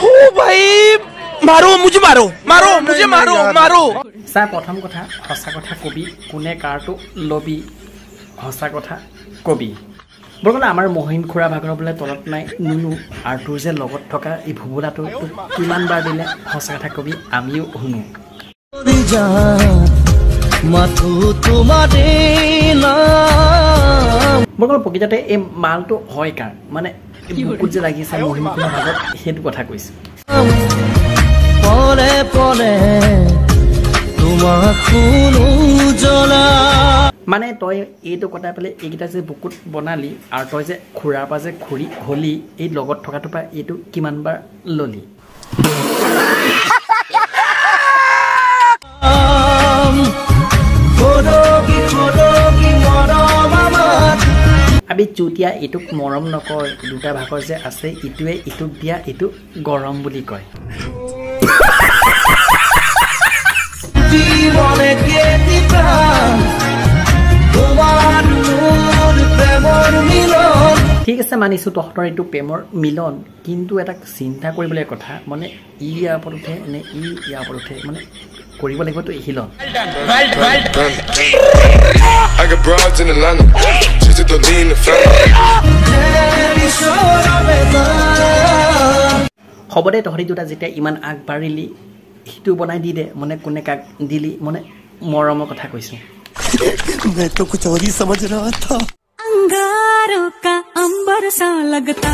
ओ भाई मारो मुझे मारो मारो मुझे मारो मारो सा प्रथम कथा हसा कथा कबि कोने कारটো लबि हसा कथा कबि বৰগলা আমাৰ মহিম খুৰা ভাগৰ বলে তলত নাই নুনু আৰু তোৰ যে লগত থকা এই ভুবুলাটো কিমান বাৰ দিলে হসা কথা কবি আমিও শুনো মাথু তোমাৰে নাম বৰগলা পকিটাতে এই মালটো হয় কাৰ মানে বুকুত যে লাগিছে মহিম খুৰা ভাগত হেতু কথা কৈছে পলে পলে তোমাক শুনো জ্বলা মানে তই এইটো কথা পেলে এইকেইটা যে বুকুত বনালি আৰু তই যে খুৰাৰ পা যে খুৰি হলি এই লগত থকাটো পা এইটো কিমান বাৰ ললি আবি চুতিয়া এইটোক মৰম নকয় দুটা ভাগৰ যে আছে ইটোৱে ইটোক দিয়া এইটো গৰম বুলি কয় জীবনে কেতিতা ঠিক আছে মানিছো তহঁতৰ এইটো প্ৰেমৰ মিলন কিন্তু এটা চিন্তা কৰিবলৈ কথা মানে ই ইয়াৰ ওপৰত উঠে নে ই ইয়াৰ ওপৰত উঠে মানে কৰিব লাগিবতো হিলন হ'ব দে তহঁতি দুটা যেতিয়া ইমান আগবাঢ়িলি সিটো বনাই দি দে মানে কোনে কাক দিলি মানে মৰমৰ কথা কৈছো मैं तो कुछ और ही समझ रहा था अंगारों का अंबर सा लगता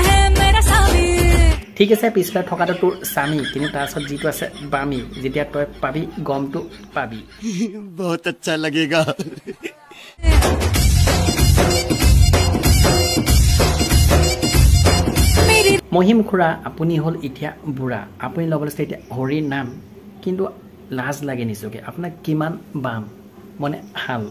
है मेरा सामी ठीक है पिछला ठकाটো তোৰ সামি কিন্তু তাৰ সব জিটো আছে বামি যেতিয়া তই পাবি গমটো পাবি बहुत अच्छा लगेगा মহিম খুৰা আপুনি হল ইতিয়া বুঢ়া আপুনি লবলৈ এতিয়া হৰি নাম কিন্তু লাজ লাগে নিজকে আপোনাক কিমান বাম মনে হাল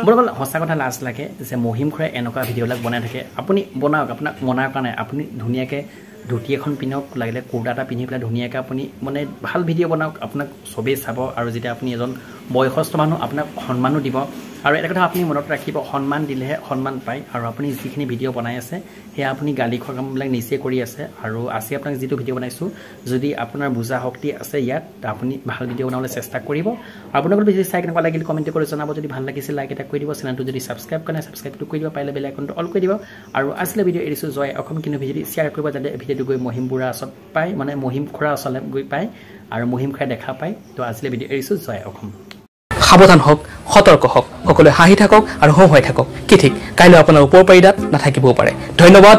বৰগল হসা কথা লাজ লাগে যে মহিম খুৰাই এনেকুৱা ভিডিঅ'বিলাক বনাই থাকে আপুনি বনাওক আপোনাক মনাৰ কাৰণে আপুনি ধুনীয়াকৈ ধুতি এখন পিন্ধক লাগিলে কুৰ্তা এটা পিন্ধি পেলাই ধুনীয়াকৈ আপুনি মানে ভাল ভিডিঅ' বনাওক আপোনাক চবেই চাব আৰু যেতিয়া আপুনি এজন বয়সস্থ মানুহ আপোনাক সন্মানো দিব আৰু এটা কথা আপুনি মনত ৰাখিব সন্মান দিলেহে সন্মান পায় আৰু আপুনি যিখিনি ভিডিঅ' বনাই আছে সেয়া আপুনি গালি খোৱা কামবিলাক নিজে কৰি আছে আৰু আজি আপোনাক যিটো ভিডিঅ' বনাইছোঁ যদি আপোনাৰ বুজা শক্তি আছে ইয়াত আপুনি ভাল ভিডিঅ' বনাবলৈ চেষ্টা কৰিব আপোনালোকৰ বেছি চাই কেনেকুৱা লাগিল কমেণ্ট কৰি জনাব যদি ভাল লাগিছে লাইক এটা কৰি দিব চেনেলটো যদি ছাবস্ক্ৰাইব কৰা নাই ছাবস্ক্ৰাইবটো কৰি দিব পাৰিলে বেল আইকনটো অল কৰি দিব আৰু আজিলৈ ভিডিঅ' এৰিছোঁ জয় অসম কিন্তু ভিডিঅ' শ্বেয়াৰ কৰিব যাতে ভিডিঅ'টো গৈ মহিম বুঢ়া ওচৰত পায় মানে মহিম খুৰা ওচৰলৈ গৈ পায় আৰু মহিম খুৰাই দেখা পায় তো আজিলৈ ভিডিঅ' এৰিছোঁ জয় অসম সাৱধান হওক সতৰ্ক হওক সকলোৱে হাঁহি থাকক আৰু হওঁ হৈ থাকক কি ঠিক কাইলৈ আপোনাৰ ওপৰ পাৰিদাত নাথাকিবও পাৰে ধন্যবাদ।